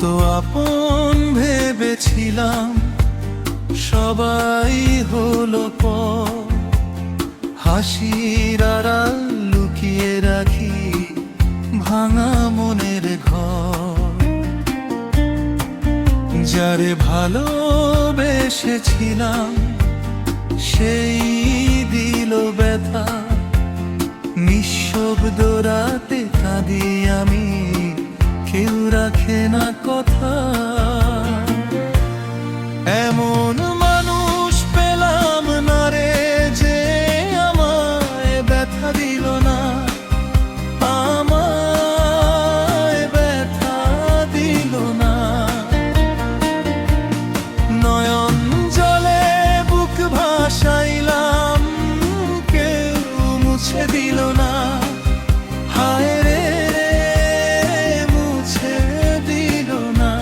কত আপন ভেবেছিলাম, সবাই হলো পর। হাসির আড়াল লুকিয়ে রাখি ভাঙা মনের ঘর। যারে ভালোবেসেছিলাম সেই দিল ব্যথা। নিঃশব্দ রাতে কাঁদি আমি, কেউ রাখে না কথা। এমন মানুষ পেলাম না রে, যে আমায় ব্যথা দিল না, আমায় ব্যথা দিল না। নয়ন জলে বুক ভাসাইলাম, কেউ মুছে দিল না। হায় রে, মুছে দিল না।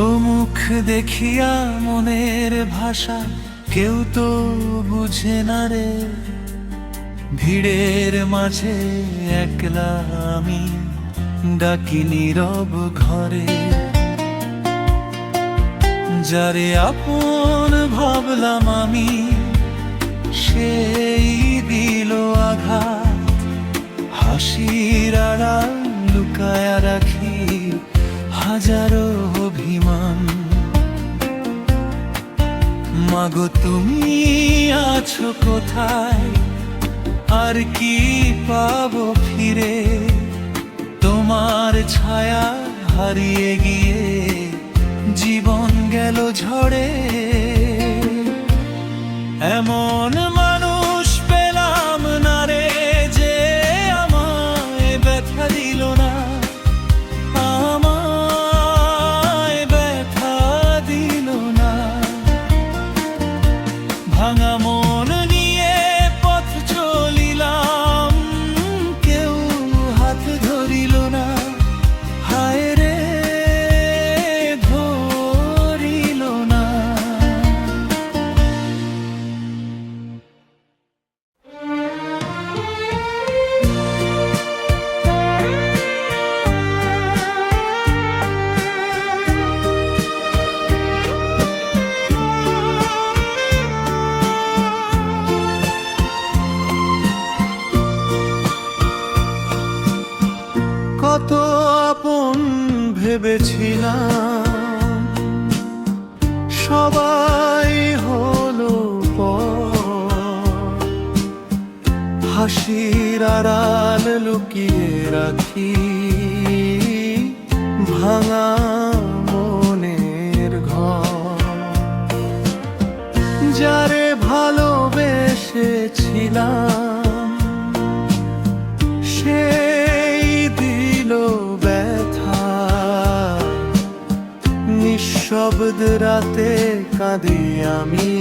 ও মুখ দেখিয়া মনের ভাষা কেউ তো বুঝে না রে। ভিড়ের মাঝে একলা আমি ডাকি নীরব ঘরে। যারে আপন ভাবলাম আমি, সেই দিল আঘাত। হাসির আড়াল লুকায়া রাখি হাজারো অভিমান। মাগো তুমি আছো কোথায়, আর কি পাবো ফিরে? তোমার ছায়া হারিয়ে গিয়ে জীবন গেল ঝড়ে। এমন মানুষ পেলাম না রে, যে আমায় ব্যথা দিল না, আমায় ব্যথা দিল না। ভাঙা মন নিয়ে পথ চলিলাম, কেউ হাত ধরিল না। হায় রে, ধরিল না। কত আপন ভেবেছিলাম, সবাই হলো পর। হাসির আড়াল লুকিয়ে রাখি ভাঙা মনের ঘর। যারে ভালোবেসেছিলাম সেই দিল ব্যথা। নিঃশব্দ রাতে কাঁদি আমি,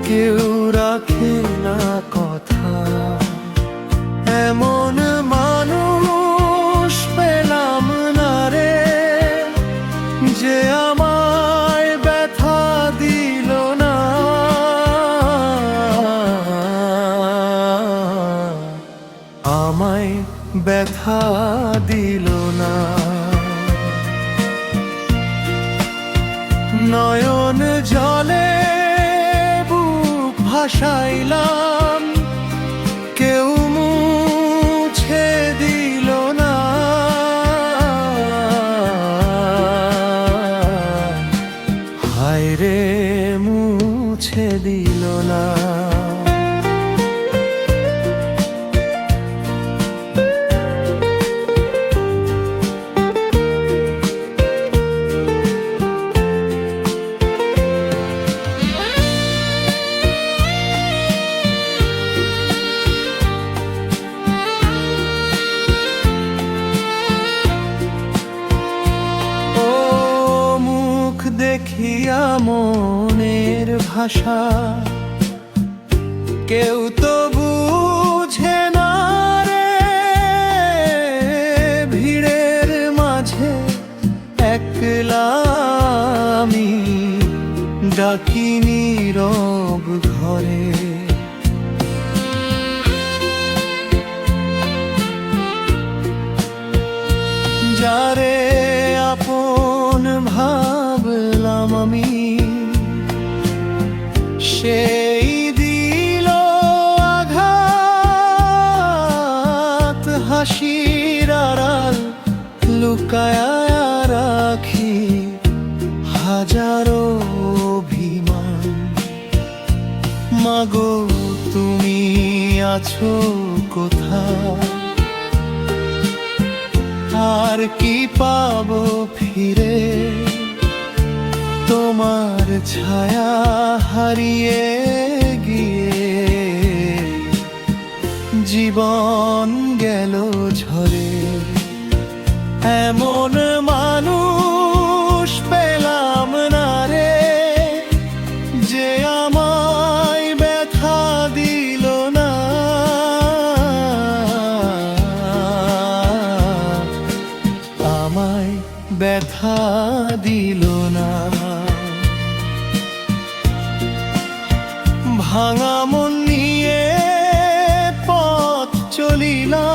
কেউ রাখে না কথা। এমন মানুষ পেলাম না রে, যে আমায় ব্যথা দিল না, আমায় ব্যথা দিল না। নয়ন জলে বুক ভাসাইলাম, কেউ মুছে দিল না। হায় রে, মুছে দিল না। দিয়া মনের ভাষা কেউ তো বুঝে না রে, ভিড়ের মাঝে একলা আমি ডাকি নীরব ঘরে। যারে আপন ভাবলাম আমি, সেই দিল আঘাত। হাসির আড়াল লুকায়া রাখি হাজারো অভিমান। মাগো তুমি আছো কোথায়, আর কি পাবো ফিরে? তোমার ছায়া হারিয়ে গিয়ে জীবন গেল ঝরে। এমন মানুষ পেলাম না রে, যে আমায় ব্যথা দিল না। আমায় ব্যথা দিল না। ভাঙা মন নিয়ে পথ চলিলাম,